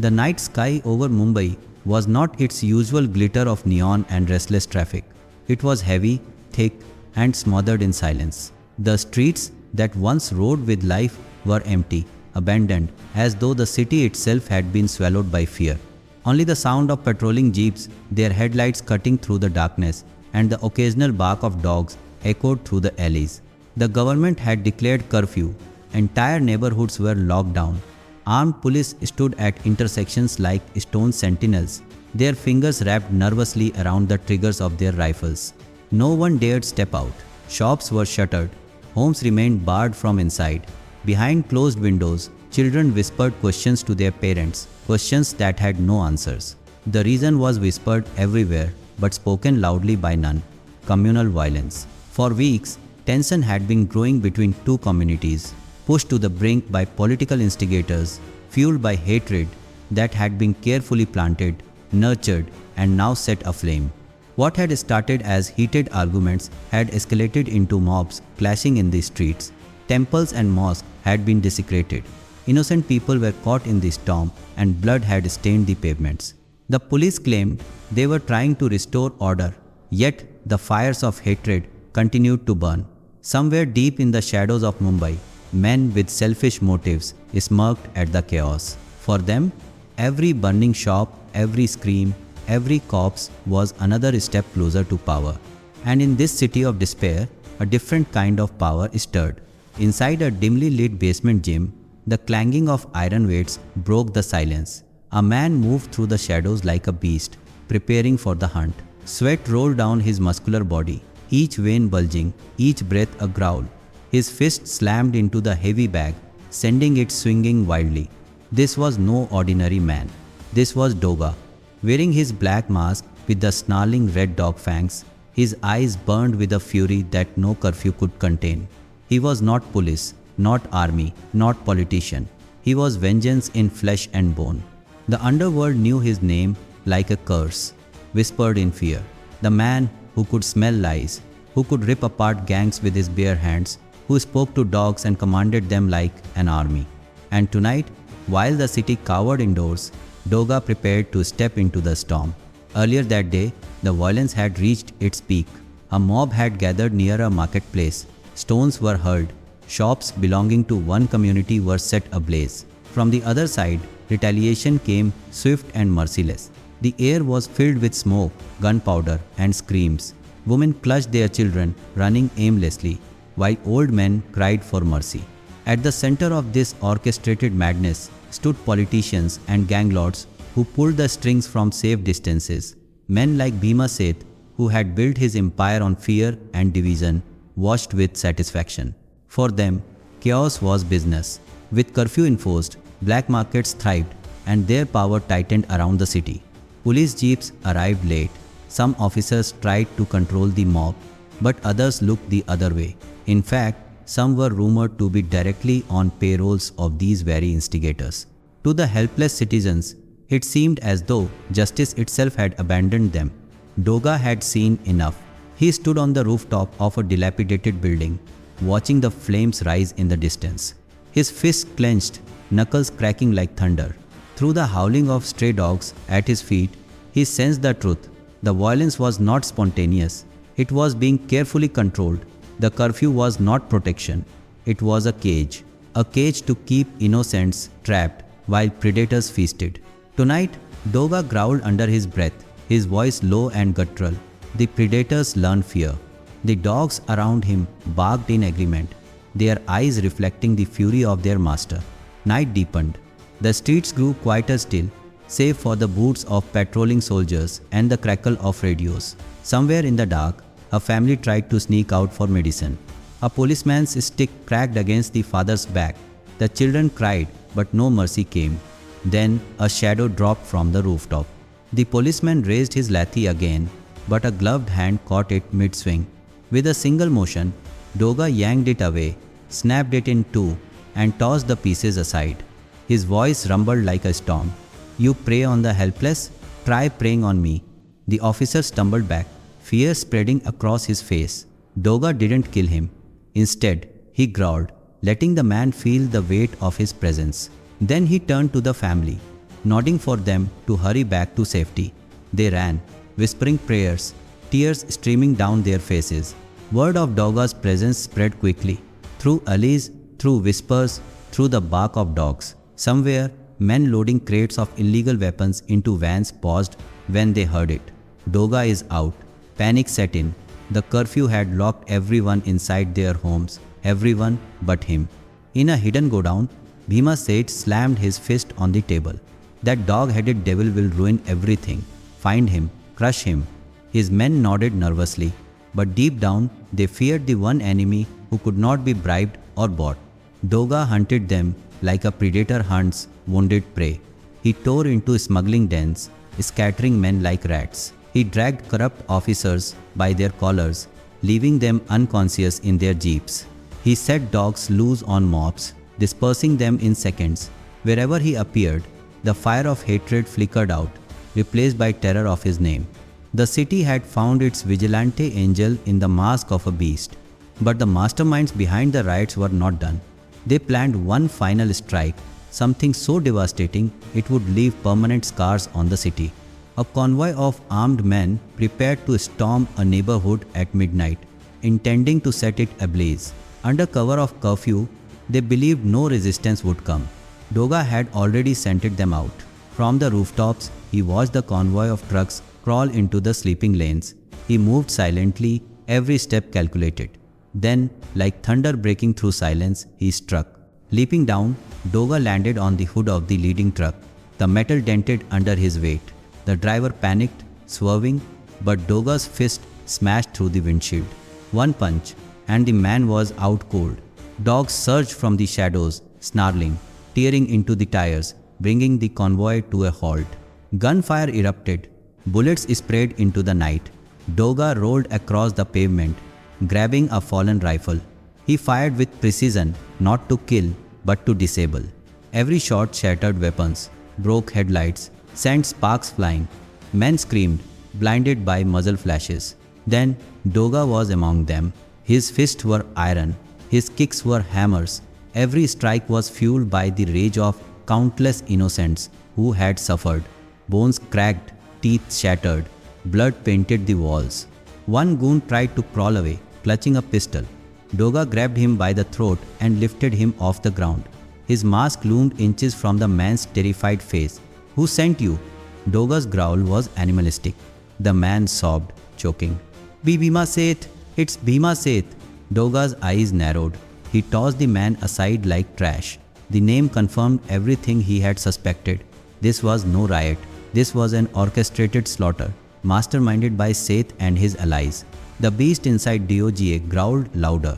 The night sky over Mumbai was not its usual glitter of neon and restless traffic. It was heavy, thick, and smothered in silence. The streets that once roared with life were empty, abandoned, as though the city itself had been swallowed by fear. Only the sound of patrolling jeeps, their headlights cutting through the darkness, and the occasional bark of dogs echoed through the alleys. The government had declared curfew. Entire neighborhoods were locked down. Armed police stood at intersections like stone sentinels, their fingers wrapped nervously around the triggers of their rifles. No one dared step out. Shops were shuttered. Homes remained barred from inside. Behind closed windows, children whispered questions to their parents, questions that had no answers. The reason was whispered everywhere, but spoken loudly by none: communal violence. For weeks, tension had been growing between two communities, pushed to the brink by political instigators, fueled by hatred that had been carefully planted, nurtured, and now set aflame. What had started as heated arguments had escalated into mobs clashing in the streets. Temples and mosques had been desecrated. Innocent people were caught in the storm, and blood had stained the pavements. The police claimed they were trying to restore order, yet the fires of hatred continued to burn. Somewhere deep in the shadows of Mumbai, men with selfish motives smirked at the chaos. For them, every burning shop, every scream, every corpse was another step closer to power. And in this city of despair, a different kind of power stirred. Inside a dimly lit basement gym, the clanging of iron weights broke the silence. A man moved through the shadows like a beast, preparing for the hunt. Sweat rolled down his muscular body, each vein bulging, each breath a growl. His fist slammed into the heavy bag, sending it swinging wildly. This was no ordinary man. This was Doga. Wearing his black mask with the snarling red dog fangs, his eyes burned with a fury that no curfew could contain. He was not police, not army, not politician. He was vengeance in flesh and bone. The underworld knew his name like a curse, whispered in fear. The man who could smell lies, who could rip apart gangs with his bare hands, who spoke to dogs and commanded them like an army. And tonight, while the city cowered indoors, Doga prepared to step into the storm. Earlier that day, the violence had reached its peak. A mob had gathered near a marketplace. Stones were hurled. Shops belonging to one community were set ablaze. From the other side, retaliation came swift and merciless. The air was filled with smoke, gunpowder, and screams. Women clutched their children, running aimlessly, while old men cried for mercy. At the center of this orchestrated madness stood politicians and gang lords who pulled the strings from safe distances. Men like Bhima Seth, who had built his empire on fear and division, watched with satisfaction. For them, chaos was business. With curfew enforced, black markets thrived, and their power tightened around the city. Police jeeps arrived late. Some officers tried to control the mob, but others looked the other way. In fact, some were rumored to be directly on payrolls of these very instigators. To the helpless citizens, it seemed as though justice itself had abandoned them. Doga had seen enough. He stood on the rooftop of a dilapidated building, watching the flames rise in the distance. His fists clenched, knuckles cracking like thunder. Through the howling of stray dogs at his feet, he sensed the truth. The violence was not spontaneous. It was being carefully controlled. The curfew was not protection. It was a cage to keep innocents trapped while predators feasted. Tonight, Doga growled under his breath, his voice low and guttural. The predators learned fear. The dogs around him barked in agreement, their eyes reflecting the fury of their master. Night deepened. The streets grew quieter still, save for the boots of patrolling soldiers and the crackle of radios. Somewhere in the dark, a family tried to sneak out for medicine. A policeman's stick cracked against the father's back. The children cried, but no mercy came. Then a shadow dropped from the rooftop. The policeman raised his lathi again, but a gloved hand caught it mid-swing. With a single motion, Doga yanked it away, snapped it in two, and tossed the pieces aside. His voice rumbled like a storm. "You prey on the helpless? Try preying on me." The officer stumbled back, fear spreading across his face. Doga didn't kill him. Instead, he growled, letting the man feel the weight of his presence. Then he turned to the family. nodding for them to hurry back to safety. They ran, whispering prayers, tears streaming down their faces. Word of Doga's presence spread quickly, through alleys, through whispers, through the bark of dogs. Somewhere, men loading crates of illegal weapons into vans paused when they heard it. Doga is out. Panic set in. The curfew had locked everyone inside their homes, everyone but him. In a hidden godown, Bhima Seth slammed his fist on the table. That dog-headed devil will ruin everything. Find him, crush him. His men nodded nervously, but deep down they feared the one enemy who could not be bribed or bought. Doga hunted them like a predator hunts wounded prey. He tore into smuggling dens, scattering men like rats. He dragged corrupt officers by their collars, leaving them unconscious in their jeeps. He set dogs loose on mobs, dispersing them in seconds. Wherever he appeared, the fire of hatred flickered out, replaced by terror of his name. The city had found its vigilante angel in the mask of a beast. But the masterminds behind the riots were not done. They planned one final strike, something so devastating it would leave permanent scars on the city. A convoy of armed men prepared to storm a neighborhood at midnight, intending to set it ablaze. Under cover of curfew, they believed no resistance would come. Doga had already scented them out. From the rooftops, he watched the convoy of trucks crawl into the sleeping lanes. He moved silently, every step calculated. Then, like thunder breaking through silence, he struck. Leaping down, Doga landed on the hood of the leading truck. The metal dented under his weight. The driver panicked, swerving, but Doga's fist smashed through the windshield. One punch, and the man was out cold. Dogs surged from the shadows, snarling, tearing into the tires, bringing the convoy to a halt. Gunfire erupted. Bullets sprayed into the night. Doga rolled across the pavement, grabbing a fallen rifle. He fired with precision, not to kill, but to disable. Every shot shattered weapons, broke headlights, sent sparks flying. Men screamed, blinded by muzzle flashes. Then Doga was among them. His fists were iron, his kicks were hammers. Every strike was fueled by the rage of countless innocents who had suffered. Bones cracked, teeth shattered, blood painted the walls. One goon tried to crawl away, clutching a pistol. Doga grabbed him by the throat and lifted him off the ground. His mask loomed inches from the man's terrified face. "Who sent you?" Doga's growl was animalistic. The man sobbed, choking. Bhima Seth, it's Bhima Seth." Doga's eyes narrowed. He tossed the man aside like trash. The name confirmed everything he had suspected. This was no riot. This was an orchestrated slaughter, masterminded by Seth and his allies. The beast inside Doga growled louder.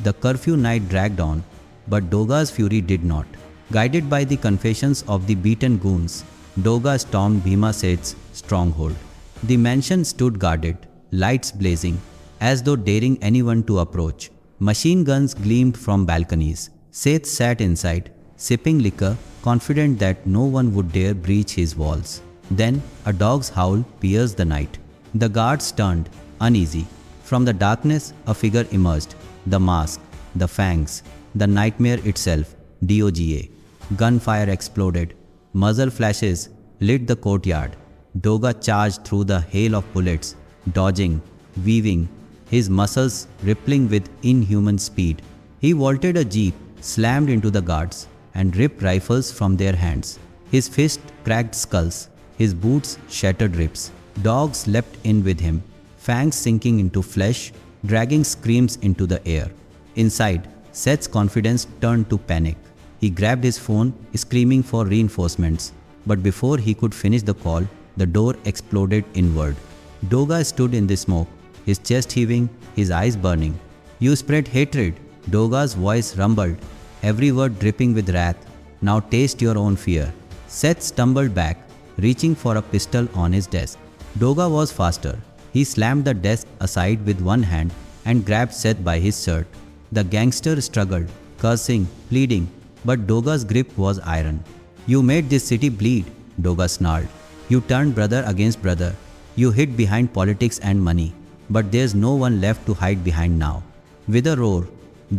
The curfew night dragged on, but Doga's fury did not. Guided by the confessions of the beaten goons, Doga stormed Bhima Seth's stronghold. The mansion stood guarded, lights blazing, as though daring anyone to approach. Machine guns gleamed from balconies. Seth sat inside, sipping liquor, confident that no one would dare breach his walls. Then a dog's howl pierced the night. The guards turned, uneasy. From the darkness, a figure emerged. The mask, the fangs, the nightmare itself, Doga. Gunfire exploded. Muzzle flashes lit the courtyard. Doga charged through the hail of bullets, dodging, weaving, his muscles rippling with inhuman speed. He vaulted a jeep, slammed into the guards, and ripped rifles from their hands. His fist cracked skulls, his boots shattered ribs. Dogs leapt in with him, fangs sinking into flesh, dragging screams into the air. Inside, Seth's confidence turned to panic. He grabbed his phone, screaming for reinforcements. But before he could finish the call, the door exploded inward. Doga stood in the smoke, his chest heaving, his eyes burning. "You spread hatred," Doga's voice rumbled, every word dripping with wrath. "Now taste your own fear." Seth stumbled back, reaching for a pistol on his desk. Doga was faster. He slammed the desk aside with one hand and grabbed Seth by his shirt. The gangster struggled, cursing, pleading, but Doga's grip was iron. "You made this city bleed," Doga snarled. "You turned brother against brother. You hid behind politics and money. But there's no one left to hide behind now." With a roar,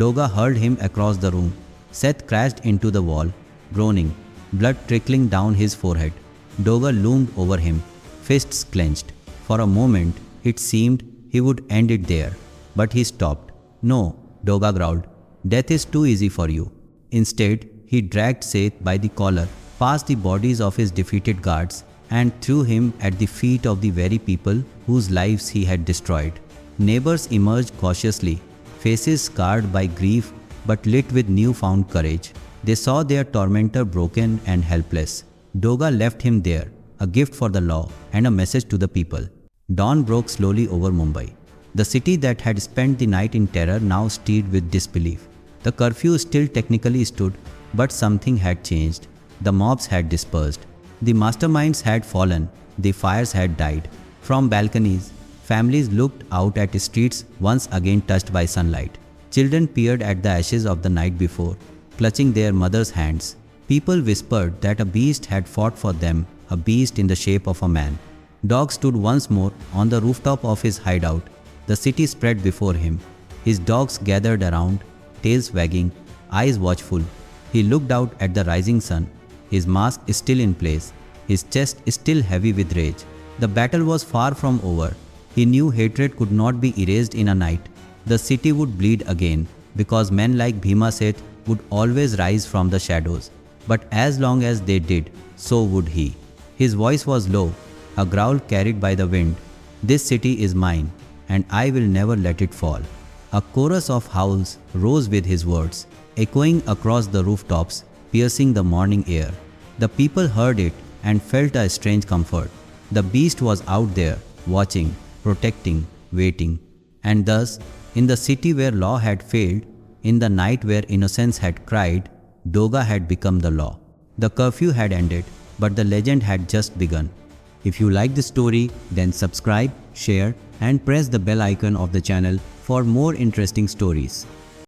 Doga hurled him across the room. Seth crashed into the wall, groaning. blood trickling down his forehead. Doga loomed over him, fists clenched. For a moment, it seemed he would end it there. But he stopped. "No," Doga growled. "Death is too easy for you." Instead, he dragged Seth by the collar, past the bodies of his defeated guards, and threw him at the feet of the very people whose lives he had destroyed. Neighbors emerged cautiously, faces scarred by grief but lit with newfound courage. They saw their tormentor broken and helpless. Doga left him there, a gift for the law and a message to the people. Dawn broke slowly over Mumbai. The city that had spent the night in terror now stirred with disbelief. The curfew still technically stood, but something had changed. The mobs had dispersed. The masterminds had fallen. The fires had died. From balconies, families looked out at streets once again touched by sunlight. Children peered at the ashes of the night before, clutching their mothers' hands. People whispered that a beast had fought for them, a beast in the shape of a man. Dog stood once more on the rooftop of his hideout. The city spread before him. His dogs gathered around, tails wagging, eyes watchful. He looked out at the rising sun. His mask is still in place. His chest is still heavy with rage. The battle was far from over. He knew hatred could not be erased in a night. The city would bleed again, because men like Bhima Seth would always rise from the shadows. But as long as they did, so would he. His voice was low, a growl carried by the wind. "This city is mine, and I will never let it fall." A chorus of howls rose with his words, echoing across the rooftops, piercing the morning air. The people heard it and felt a strange comfort. The beast was out there, watching, protecting, waiting. And thus, in the city where law had failed, in the night where innocence had cried, Doga had become the law. The curfew had ended, but the legend had just begun. If you like the story, then subscribe, share, and press the bell icon of the channel for more interesting stories.